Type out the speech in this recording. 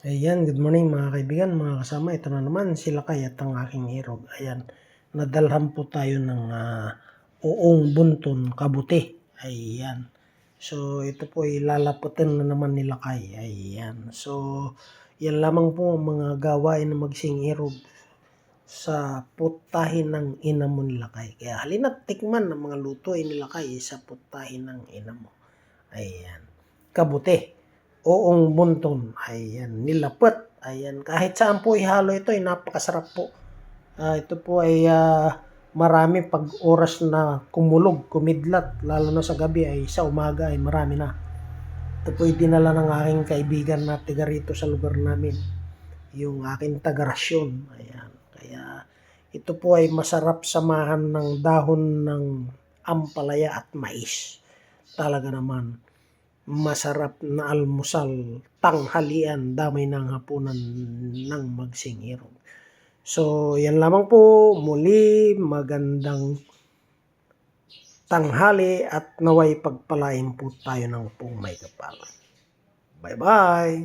Ayan, good morning mga kaibigan, mga kasama. Ito na naman sila Lakay at ang aking irog. Ayan, nadalhan po tayo ng uong bunton kabuti. Ayan. So, ito po ay lalaputin na naman ni Lakay. Ayan. So, yan lamang po ang mga gawain na magsing irog sa putahin ng ina mo ni Lakay. Kaya halina't tikman ang mga lutuin ni Lakay sa putahin ng ina mo. Ayan. Kabuti. Oong bunton. Ayan. Nilapot. Ayan. Kahit saan po ihalo ito, ay napakasarap po. Ito po ay marami pag oras na kumulog, kumidlat, lalo na sa gabi ay sa umaga ay marami na. Ito po ay dinala ng aking kaibigan na tiga rito sa lugar namin. Yung aking taga-rasyon. Ayan. Kaya ito po ay masarap samahan ng dahon ng ampalaya at mais. Talaga naman masarap na almusal, tanghalian, damay ng hapunan ng magsingirog. So, yan lamang po. Muli, magandang tanghali at naway pagpalain po tayo ng pong may kapal. Bye-bye!